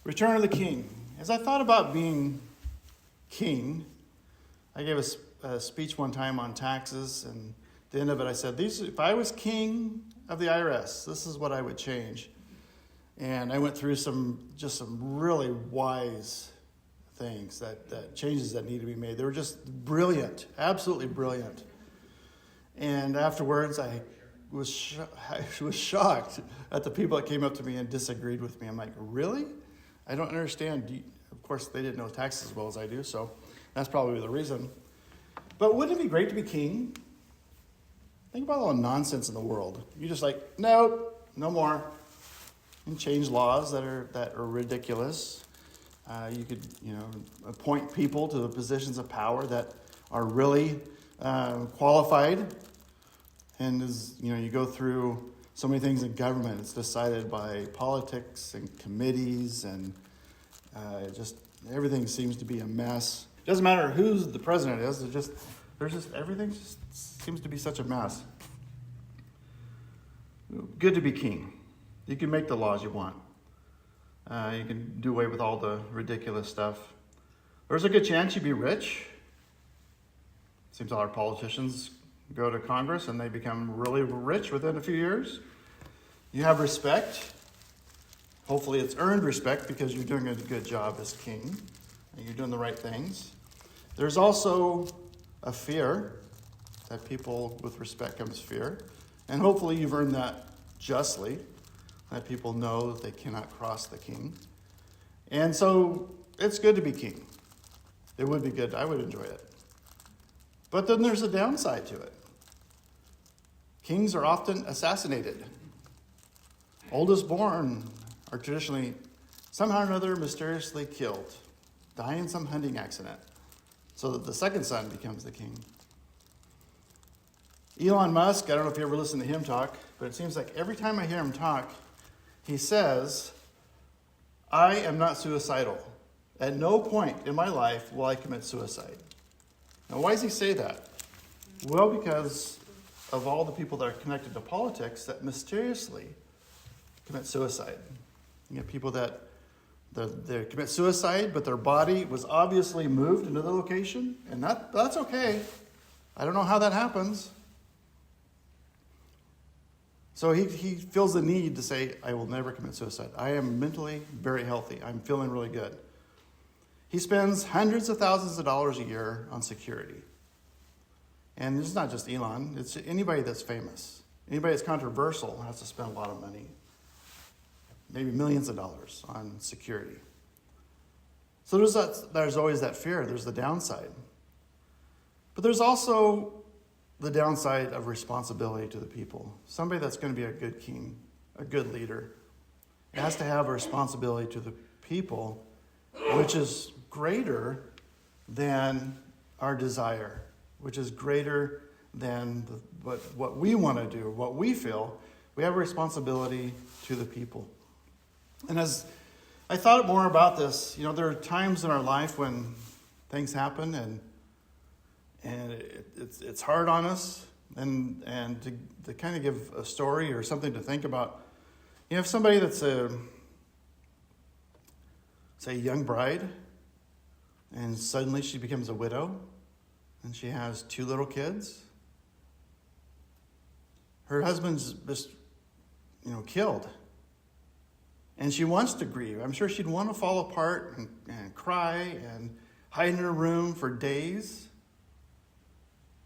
Return of the King. As I thought about being king, I gave a speech one time on taxes, and at the end of it I said, if I was king of the IRS, this is what I would change. And I went through some really wise things, that changes that need to be made. They were just brilliant, absolutely brilliant. And afterwards, I was shocked at the people that came up to me and disagreed with me. I'm like, really? I don't understand. Of course, they didn't know taxes as well as I do, so that's probably the reason. But wouldn't it be great to be king? Think about all the nonsense in the world. You're just like, no more. And change laws that are ridiculous. You could, appoint people to the positions of power that are really qualified. And as you go through so many things in government, it's decided by politics and committees, and just everything seems to be a mess. It doesn't matter who the president is. Everything just seems to be such a mess. Good to be king. You can make the laws you want. You can do away with all the ridiculous stuff. There's a good chance you'd be rich. Seems all our politicians go to Congress and they become really rich within a few years. You have respect. Hopefully it's earned respect because you're doing a good job as king and you're doing the right things. There's also a fear. That people with respect comes fear. And hopefully you've earned that justly. That people know that they cannot cross the king. And so it's good to be king. It would be good. I would enjoy it. But then there's a downside to it. Kings are often assassinated. Oldest born are traditionally somehow or another mysteriously killed, die in some hunting accident, so that the second son becomes the king. Elon Musk, I don't know if you ever listen to him talk, but it seems like every time I hear him talk, he says, I am not suicidal. At no point in my life will I commit suicide. Now, why does he say that? Well, because of all the people that are connected to politics that mysteriously commit suicide. You get people that they commit suicide, but their body was obviously moved into the location, and that's okay. I don't know how that happens. So he feels the need to say, I will never commit suicide. I am mentally very healthy. I'm feeling really good. He spends hundreds of thousands of dollars a year on security. And it's not just Elon. It's anybody that's famous. Anybody that's controversial has to spend a lot of money. Maybe millions of dollars on security. So there's always that fear. There's the downside. But there's also the downside of responsibility to the people. Somebody that's going to be a good king, a good leader, has to have a responsibility to the people, which is greater than our desire, which is greater than what we want to do, what we feel. We have a responsibility to the people. And as I thought more about this, there are times in our life when things happen and it's hard on us, and to kind of give a story or something to think about. You have somebody that's say a young bride, and suddenly she becomes a widow, and she has 2 little kids. Her husband's just, killed. And she wants to grieve. I'm sure she'd want to fall apart and cry and hide in her room for days.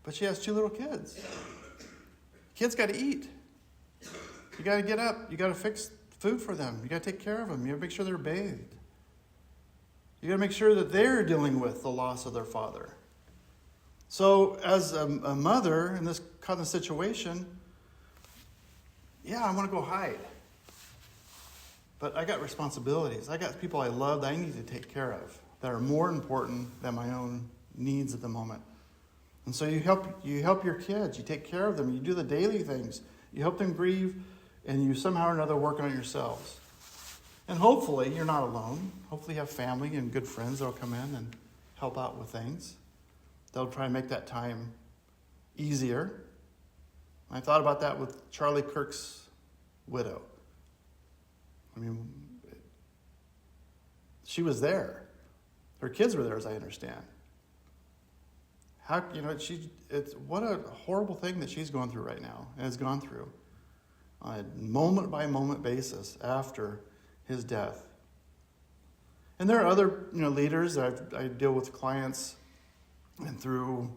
But she has 2 little kids. Kids got to eat. You got to get up. You got to fix food for them. You got to take care of them. You got to make sure they're bathed. You got to make sure that they're dealing with the loss of their father. So as a mother in this kind of situation, I want to go hide. But I got responsibilities. I got people I love that I need to take care of that are more important than my own needs at the moment. And so you help your kids. You take care of them. You do the daily things. You help them grieve, and you somehow or another work on it yourselves. And hopefully you're not alone. Hopefully you have family and good friends that will come in and help out with things. They'll try and make that time easier. I thought about that with Charlie Kirk's widow. She was there. Her kids were there, as I understand. How, it's what a horrible thing that she's going through right now and has gone through on a moment-by-moment basis after his death. And there are other, leaders that I deal with clients and through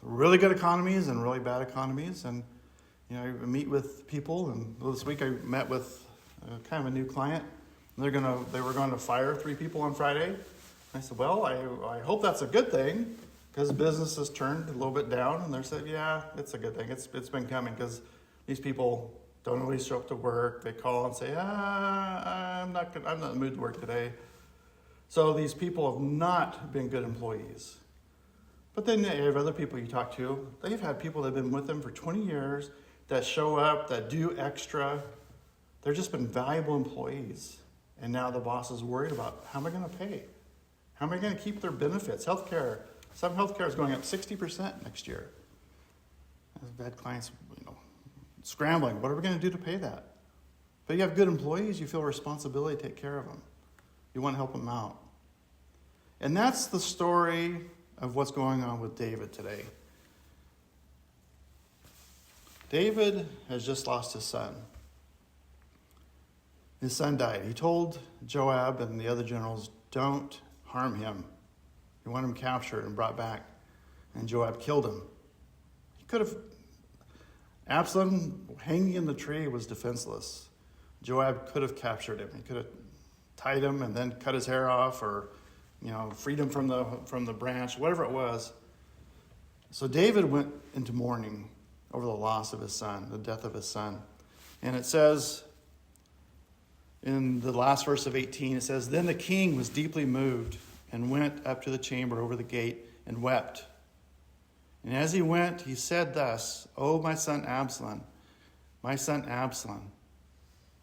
really good economies and really bad economies. And, I meet with people. And this week I met with kind of a new client. They were going to fire 3 people on Friday. I said, well, I hope that's a good thing because business has turned a little bit down. And they said, yeah, it's a good thing. It's been coming because these people don't always show up to work. They call and say, I'm not in the mood to work today. So these people have not been good employees. But then you have other people you talk to. They've had people that have been with them for 20 years that show up, that do extra. They've just been valuable employees. And now the boss is worried about, how am I going to pay? How am I going to keep their benefits? Healthcare. Some healthcare is going up 60% next year. I've had clients, scrambling. What are we going to do to pay that? But you have good employees. You feel a responsibility to take care of them. You want to help them out. And that's the story of what's going on with David today. David has just lost his son. His son died. He told Joab and the other generals, don't harm him. You want him captured and brought back. And Joab killed him. He could have... Absalom, hanging in the tree, was defenseless. Joab could have captured him. He could have tied him and then cut his hair off or, freed him from the branch, whatever it was. So David went into mourning over the loss of his son, the death of his son. And it says... in the last verse of 18, it says, then the king was deeply moved and went up to the chamber over the gate and wept. And as he went, he said thus, O my son Absalom, my son Absalom,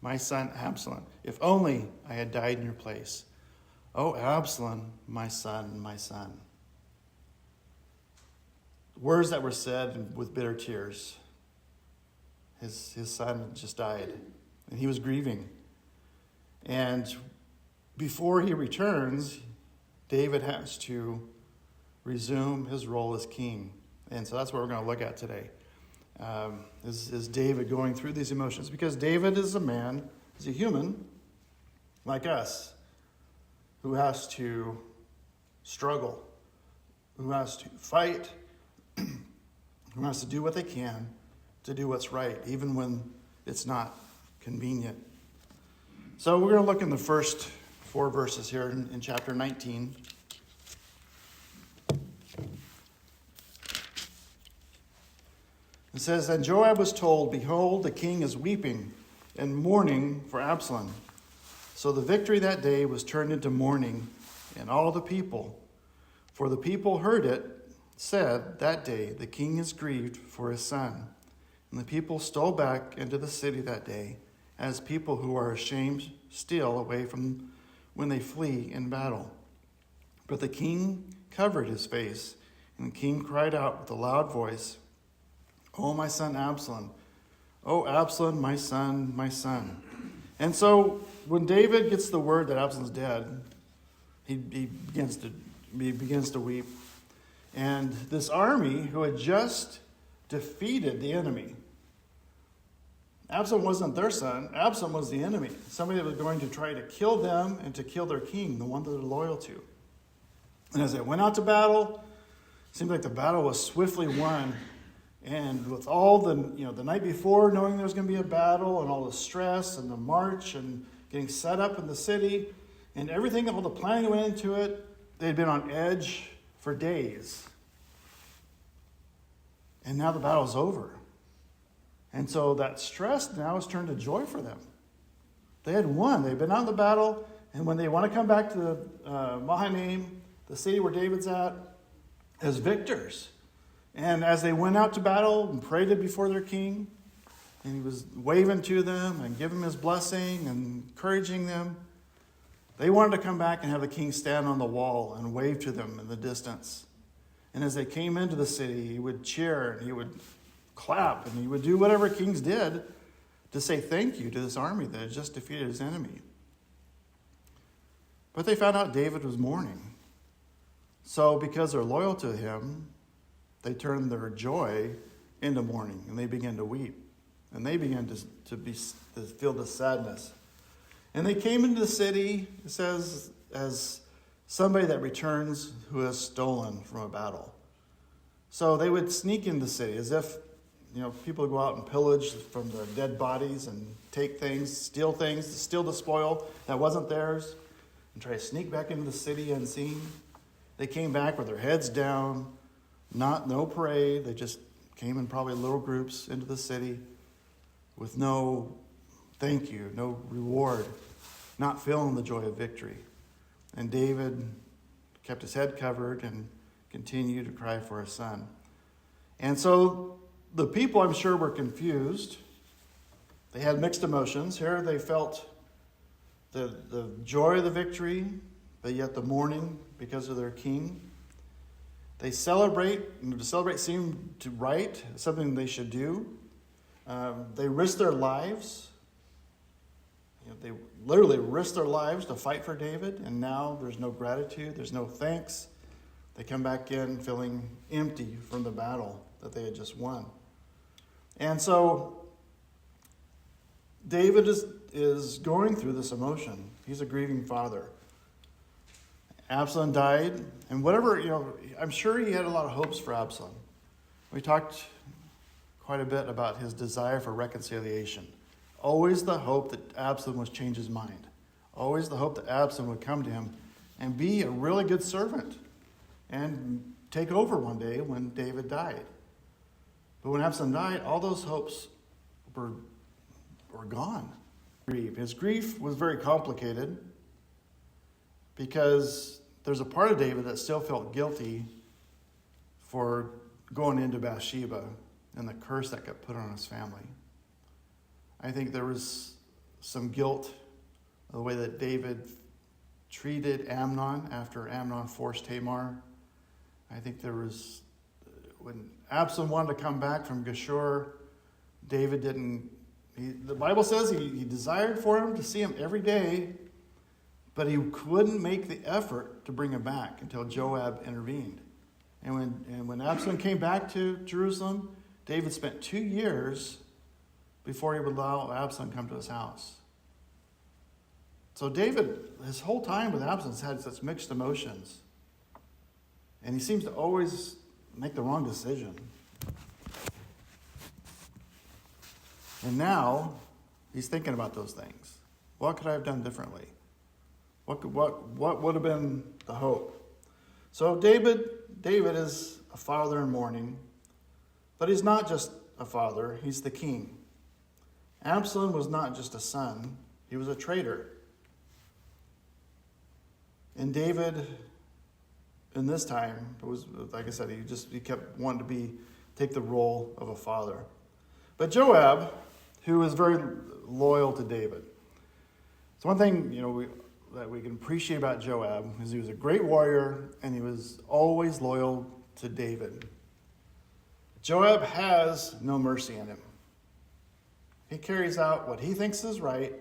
my son Absalom, if only I had died in your place. O Absalom, my son, my son. Words that were said with bitter tears. His son just died, and he was grieving. And before he returns, David has to resume his role as king. And so that's what we're going to look at today. Is David going through these emotions? Because David is a man, he's a human, like us, who has to struggle, who has to fight, who has to do what they can to do what's right, even when it's not convenient. So we're going to look in the first 4 verses here in chapter 19. It says, and Joab was told, behold, the king is weeping and mourning for Absalom. So the victory that day was turned into mourning, and all the people, for the people heard it, said that day, the king is grieved for his son. And the people stole back into the city that day, as people who are ashamed steal away from when they flee in battle. But the king covered his face, and the king cried out with a loud voice, O my son Absalom, O Absalom, my son, my son. And so when David gets the word that Absalom's dead, he begins to weep. And this army who had just defeated the enemy, Absalom wasn't their son. Absalom was the enemy. Somebody that was going to try to kill them and to kill their king, the one that they're loyal to. And as they went out to battle, it seemed like the battle was swiftly won. And with all the night before, knowing there was going to be a battle and all the stress and the march and getting set up in the city and everything, all the planning that went into it, they'd been on edge for days. And now the battle's over. And so that stress now has turned to joy for them. They had won. They've been out in the battle. And when they want to come back to Mahanaim, the city where David's at, as victors. And as they went out to battle and paraded before their king, and he was waving to them and giving his blessing and encouraging them, they wanted to come back and have the king stand on the wall and wave to them in the distance. And as they came into the city, he would cheer and he would clap and he would do whatever kings did to say thank you to this army that had just defeated his enemy. But they found out David was mourning. So because they're loyal to him, they turned their joy into mourning, and they began to weep. And they began to feel the sadness. And they came into the city, it says, as somebody that returns who has stolen from a battle. So they would sneak into the city as if, people would go out and pillage from the dead bodies and take things, steal the spoil that wasn't theirs, and try to sneak back into the city unseen. They came back with their heads down, no parade. They just came in probably little groups into the city with no thank you, no reward, not feeling the joy of victory. And David kept his head covered and continued to cry for his son. And so the people, I'm sure, were confused. They had mixed emotions. Here they felt the joy of the victory, but yet the mourning because of their king. They celebrate, and to celebrate seemed right, something they should do. They risked their lives. They literally risked their lives to fight for David, and now there's no gratitude, there's no thanks. They come back in feeling empty from the battle that they had just won. And so David is going through this emotion. He's a grieving father. Absalom died, and I'm sure he had a lot of hopes for Absalom. We talked quite a bit about his desire for reconciliation. Always the hope that Absalom would change his mind. Always the hope that Absalom would come to him and be a really good servant and take over one day when David died. But when Absalom died, all those hopes were gone. His grief was very complicated because there's a part of David that still felt guilty for going into Bathsheba and the curse that got put on his family. I think there was some guilt of the way that David treated Amnon after Amnon forced Tamar. I think there was, when Absalom wanted to come back from Geshur, David didn't. The Bible says he desired for him to see him every day, but he couldn't make the effort to bring him back until Joab intervened. And when Absalom came back to Jerusalem, David spent 2 years before he would allow Absalom to come to his house. So David, his whole time with Absalom, has had such mixed emotions. And he seems to always make the wrong decision. And now he's thinking about those things. What could I have done differently? What would have been the hope? So David is a father in mourning, but he's not just a father, he's the king. Absalom was not just a son, he was a traitor. And David, in this time, it was, like I said, he kept wanting to take the role of a father. But Joab, who was very loyal to David. It's one thing, that we can appreciate about Joab is he was a great warrior and he was always loyal to David. Joab has no mercy in him. He carries out what he thinks is right,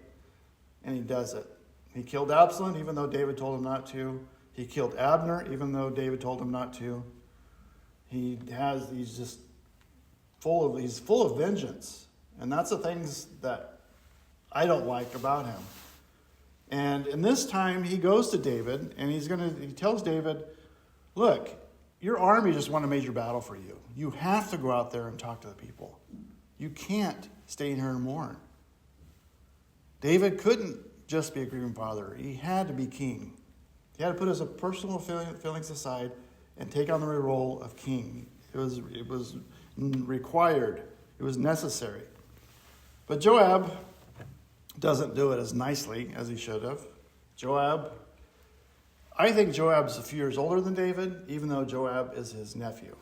and he does it. He killed Absalom, even though David told him not to. He killed Abner, even though David told him not to. He's just full of vengeance. And that's the things that I don't like about him. And in this time, he goes to David, and he tells David, look, your army just won a major battle for you. You have to go out there and talk to the people. You can't stay in here and mourn. David couldn't just be a grieving father. He had to be king. He had to put his personal feelings aside and take on the role of king. It was required. It was necessary. But Joab doesn't do it as nicely as he should have. I think Joab's a few years older than David, even though Joab is his nephew.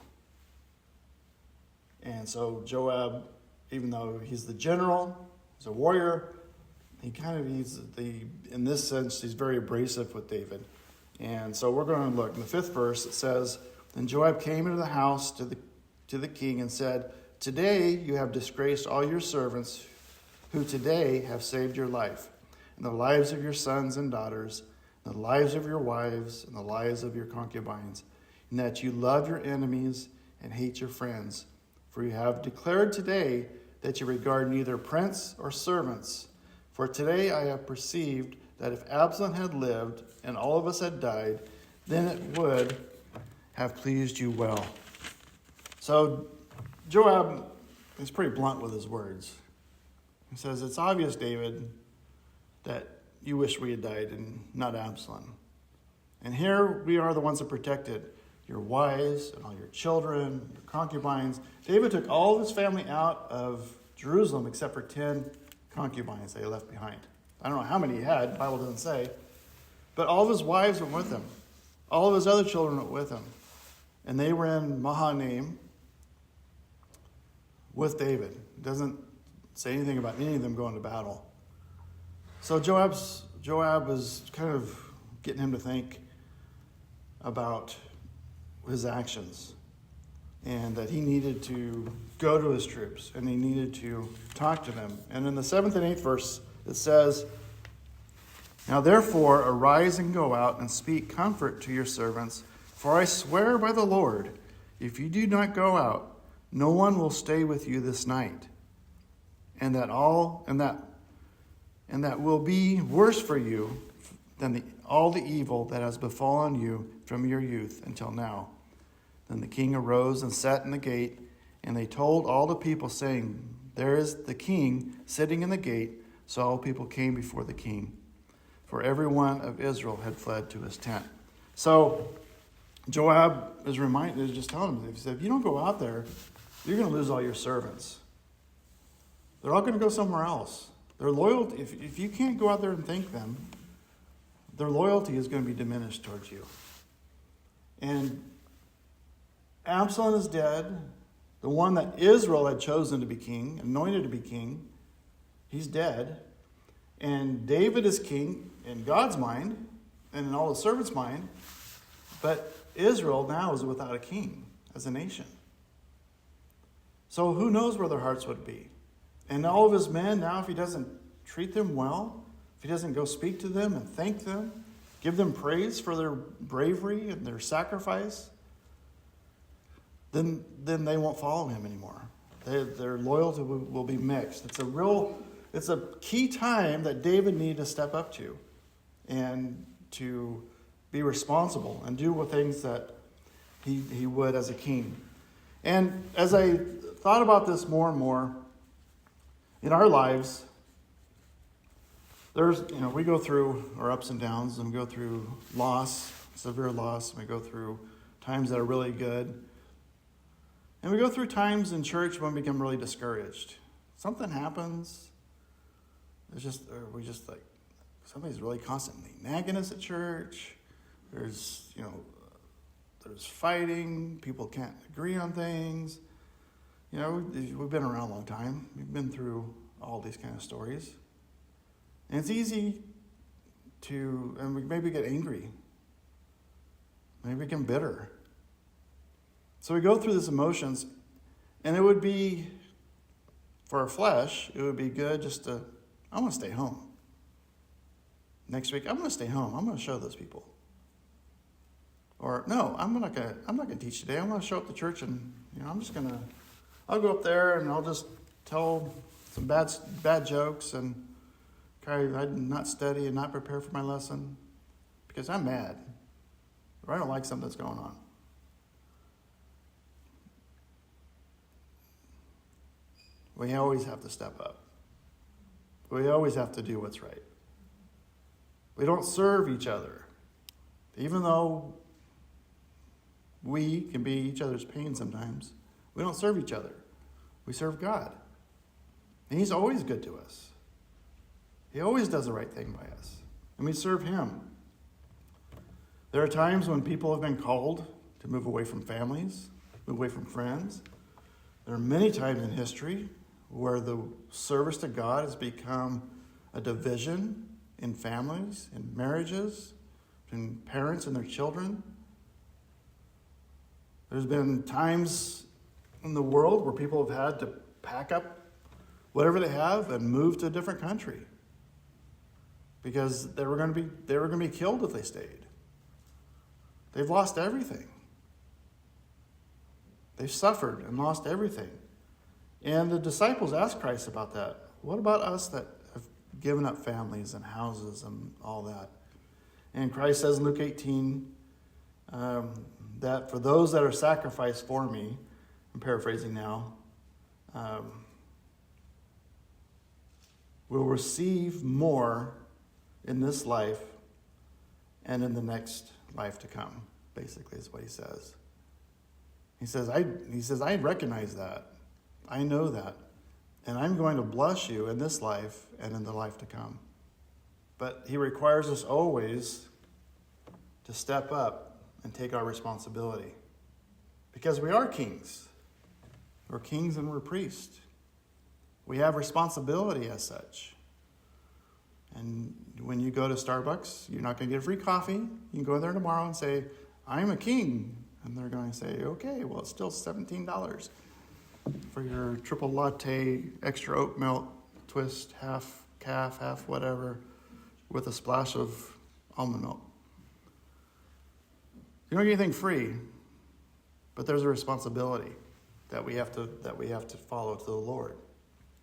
And so Joab, even though he's the general, he's a warrior, in this sense, he's very abrasive with David. And so we're going to look. In the 5th verse, it says, Then Joab came into the house to the king and said, Today you have disgraced all your servants who today have saved your life and the lives of your sons and daughters, the lives of your wives and the lives of your concubines, and that you love your enemies and hate your friends. For you have declared today that you regard neither prince or servants. For today I have perceived that if Absalom had lived and all of us had died, then it would have pleased you well. So Joab is pretty blunt with his words. He says, it's obvious, David, that you wish we had died and not Absalom. And here we are the ones that protected your wives and all your children, your concubines. David took all of his family out of Jerusalem except for 10 concubines they left behind. I don't know how many he had, the Bible doesn't say. But all of his wives went with him. All of his other children went with him. And they were in Mahanaim with David. It doesn't say anything about any of them going to battle. So Joab is kind of getting him to think about his actions and that he needed to go to his troops and he needed to talk to them. And in the 7th and 8th verse, it says, now therefore arise and go out and speak comfort to your servants, for I swear by the Lord, if you do not go out, no one will stay with you this night. And that will be worse for you than all the evil that has befallen you from your youth until now. Then the king arose and sat in the gate, and they told all the people, saying, there is the king sitting in the gate. So all people came before the king, for every one of Israel had fled to his tent. So Joab is just telling him, he said, if you don't go out there, you're going to lose all your servants. They're all going to go somewhere else. Their loyalty, if you can't go out there and thank them, their loyalty is going to be diminished towards you. And Absalom is dead. The one that Israel had chosen to be king, anointed to be king, he's dead. And David is king in God's mind and in all the servants' mind. But Israel now is without a king as a nation. So who knows where their hearts would be? And all of his men now, if he doesn't treat them well, if he doesn't go speak to them and thank them, give them praise for their bravery and their sacrifice, then they won't follow him anymore. Their loyalty will be mixed. It's a key time that David needed to step up to and to be responsible and do what things that he would as a king. And as I thought about this more and more, in our lives, we go through our ups and downs, and we go through loss, severe loss, and we go through times that are really good. And we go through times in church when we become really discouraged. Something happens. Somebody's really constantly nagging us at church. There's fighting. People can't agree on things. We've been around a long time. We've been through all these kind of stories. And it's easy and we maybe get angry. Maybe become bitter. So we go through these emotions, and it would be, for our flesh, it would be good I want to stay home. Next week, I'm going to stay home. I'm going to show those people. Or, no, I'm not going to teach today. I'm going to show up to church, and I'll go up there, and I'll just tell some bad jokes, and I did not study and not prepare for my lesson because I'm mad, or I don't like something that's going on. We always have to step up. We always have to do what's right. We don't serve each other. Even though we can be each other's pain sometimes, we don't serve each other. We serve God. And he's always good to us. He always does the right thing by us. And we serve him. There are times when people have been called to move away from families, move away from friends. There are many times in history where the service to God has become a division in families, in marriages, in parents and their children. There's been times in the world where people have had to pack up whatever they have and move to a different country because they were going to be killed if they stayed. They've lost everything. They've suffered and lost everything. And the disciples asked Christ about that. What about us that have given up families and houses and all that? And Christ says in Luke 18 that for those that are sacrificed for me, I'm paraphrasing now, will receive more in this life and in the next life to come, basically is what he says. He says, I recognize that. I know that. And I'm going to bless you in this life and in the life to come. But he requires us always to step up and take our responsibility. Because we are kings. We're kings and we're priests. We have responsibility as such. And when you go to Starbucks, you're not going to get free coffee. You can go there tomorrow and say, I'm a king. And they're going to say, okay, well, it's still $17 for your triple latte, extra oat milk, twist, half calf, half whatever, with a splash of almond milk. You don't get anything free, but there's a responsibility that we have to follow to the Lord,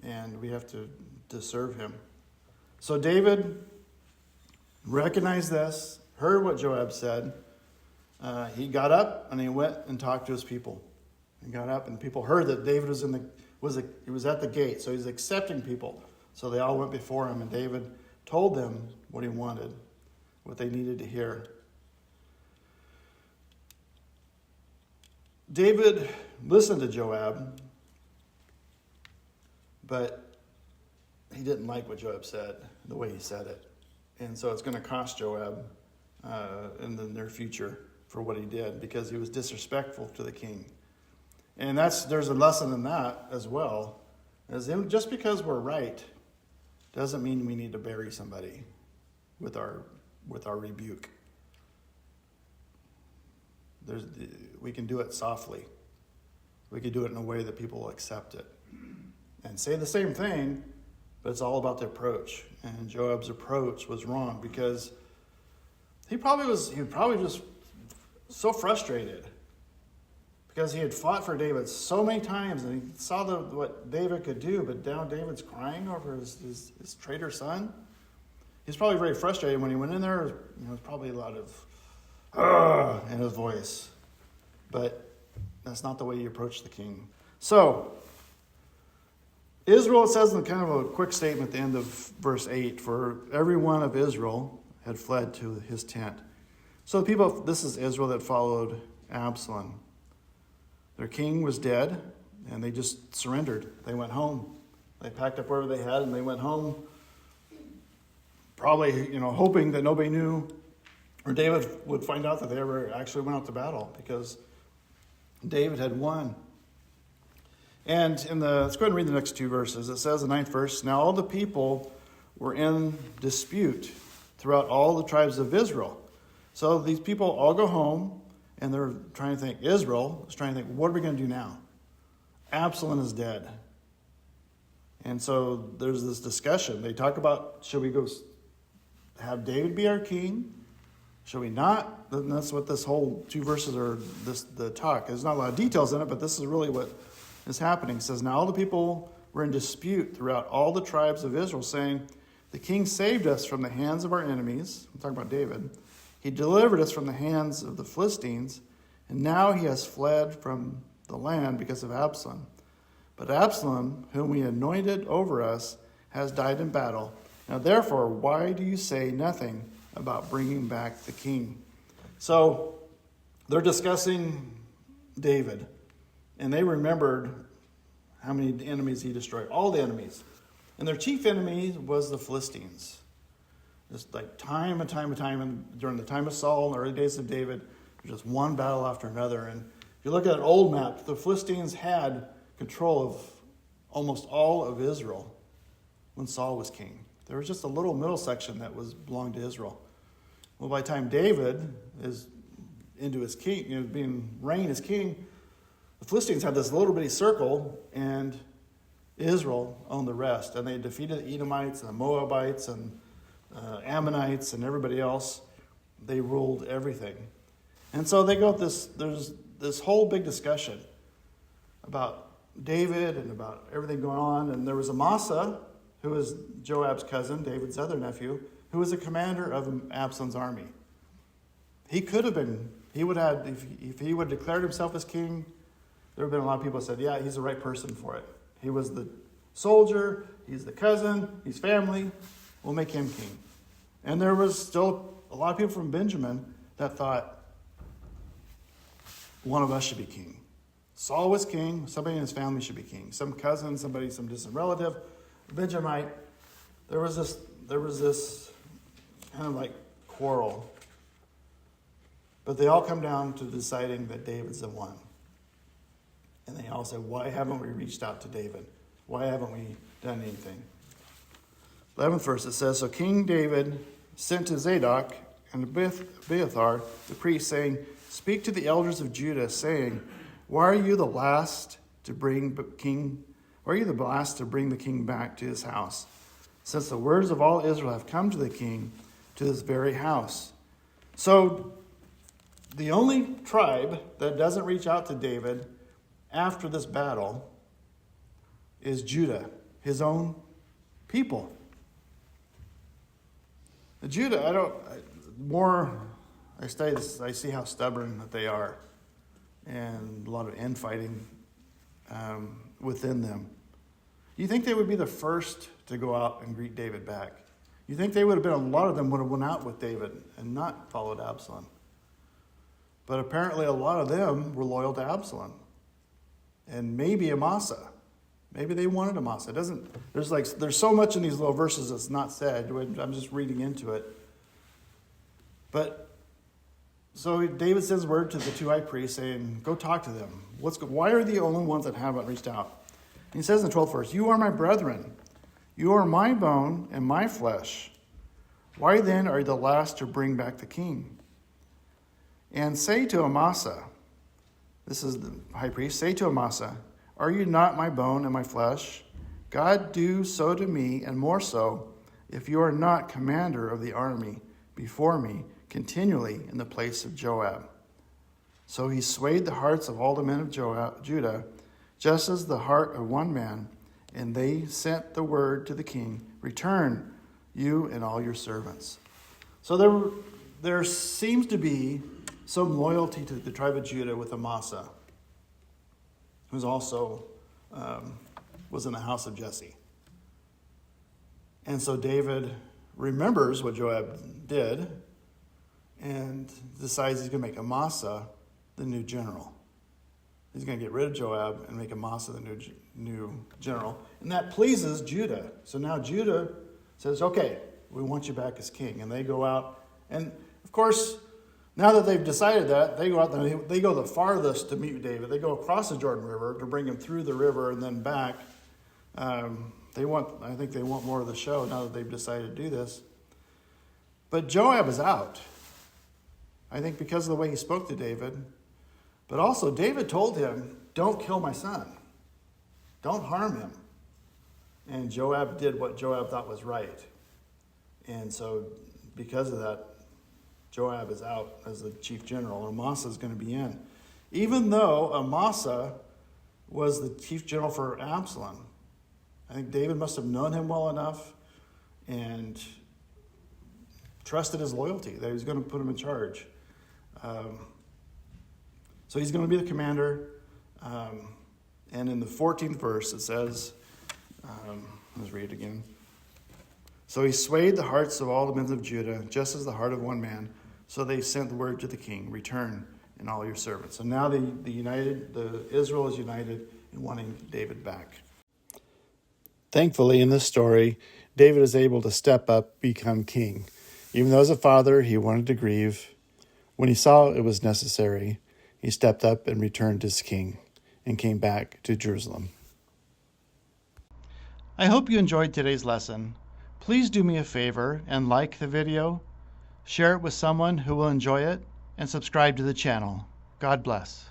and we have to serve him. So David recognized this, heard what Joab said. He got up and he went and talked to his people. He got up and people heard that David was at the gate, so he's accepting people. So they all went before him, and David told them what he wanted, what they needed to hear. David listened to Joab, but he didn't like what Joab said, the way he said it. And so it's going to cost Joab in the near future for what he did, because he was disrespectful to the king. And there's a lesson in that as well. Just because we're right doesn't mean we need to bury somebody with our rebuke. We can do it softly. We can do it in a way that people will accept it. And say the same thing, but it's all about the approach. And Joab's approach was wrong, because he probably just so frustrated, because he had fought for David so many times, and he saw what David could do, but now David's crying over his traitor son. He's probably very frustrated. When he went in there, there's probably a lot of in his voice. But that's not the way you approach the king. So, Israel, it says in kind of a quick statement at the end of verse 8, for every one of Israel had fled to his tent. So the people, this is Israel that followed Absalom. Their king was dead, and they just surrendered. They went home. They packed up whatever they had, and they went home, probably, hoping that nobody knew, or David would find out that they ever actually went out to battle, because David had won. And let's go ahead and read the next two verses. It says in the 9th verse, now all the people were in dispute throughout all the tribes of Israel. So these people all go home, and they're trying to think, Israel is trying to think, what are we going to do now? Absalom is dead. And so there's this discussion. They talk about, should we go have David be our king? Should we not? And that's what this whole two verses are, the talk. There's not a lot of details in it, but this is really what is happening. It says, now all the people were in dispute throughout all the tribes of Israel, saying, the king saved us from the hands of our enemies. I'm talking about David. He delivered us from the hands of the Philistines, and now he has fled from the land because of Absalom. But Absalom, whom we anointed over us, has died in battle. Now therefore, why do you say nothing about bringing back the king? So they're discussing David, and they remembered how many enemies he destroyed. All the enemies. And their chief enemy was the Philistines. Just like time and time and time, and during the time of Saul and the early days of David, just one battle after another. And if you look at an old map, the Philistines had control of almost all of Israel when Saul was king. There was just a little middle section that belonged to Israel. Well, by the time David is into his king, being reigned as king, the Philistines had this little bitty circle, and Israel owned the rest. And they defeated the Edomites and the Moabites and Ammonites and everybody else. They ruled everything. And so they go there's this whole big discussion about David and about everything going on. And there was Amasa, who was Joab's cousin, David's other nephew, who was a commander of Absalom's army. He could have been, he would have, if he would have declared himself as king, there would have been a lot of people that said, yeah, he's the right person for it. He was the soldier, he's the cousin, he's family, we'll make him king. And there was still a lot of people from Benjamin that thought, one of us should be king. Saul was king, somebody in his family should be king. Some cousin, somebody, some distant relative, Benjamite. There was this kind of like quarrel. But they all come down to deciding that David's the one. And they all say, why haven't we reached out to David? Why haven't we done anything? 11th verse, it says, so King David sent to Zadok and Abiathar, the priest, saying, speak to the elders of Judah, saying, why are you the last to bring the king back to his house? Since the words of all Israel have come to the king, to this very house. So the only tribe that doesn't reach out to David after this battle is Judah, his own people. The Judah, I study this, I see how stubborn that they are, and a lot of infighting within them. You think they would be the first to go out and greet David back? You think they would have been, a lot of them would have went out with David and not followed Absalom. But apparently a lot of them were loyal to Absalom. And maybe Amasa. Maybe they wanted Amasa. There's so much in these little verses that's not said. I'm just reading into it. But so David sends word to the two high priests saying, go talk to them. Why are the only ones that haven't reached out? And he says in the 12th verse, you are my brethren. You are my bone and my flesh. Why then are you the last to bring back the king? And say to Amasa, this is the high priest, say to Amasa, are you not my bone and my flesh? God do so to me, and more so, if you are not commander of the army before me continually in the place of Joab. So he swayed the hearts of all the men of Judah, just as the heart of one man, and they sent the word to the king, return, you and all your servants. So there seems to be some loyalty to the tribe of Judah with Amasa, who's also was in the house of Jesse. And so David remembers what Joab did and decides he's going to make Amasa the new general. He's going to get rid of Joab and make Amasa the new general. And that pleases Judah. So now Judah says, okay, we want you back as king. And they go out. And, of course, now that they've decided that, they go out and they go the farthest to meet David. They go across the Jordan River to bring him through the river and then back. I think they want more of the show now that they've decided to do this. But Joab is out. I think because of the way he spoke to David. But also, David told him, don't kill my son. Don't harm him. And Joab did what Joab thought was right. And so, because of that, Joab is out as the chief general. Amasa is going to be in. Even though Amasa was the chief general for Absalom. I think David must have known him well enough and trusted his loyalty that he was going to put him in charge. So he's going to be the commander. And in the 14th verse, it says, let's read it again. So he swayed the hearts of all the men of Judah, just as the heart of one man. So they sent the word to the king, return and all your servants. So now Israel is united in wanting David back. Thankfully, in this story, David is able to step up, become king. Even though as a father, he wanted to grieve. When he saw it was necessary, he stepped up and returned as king and came back to Jerusalem. I hope you enjoyed today's lesson. Please do me a favor and like the video, share it with someone who will enjoy it, and subscribe to the channel. God bless.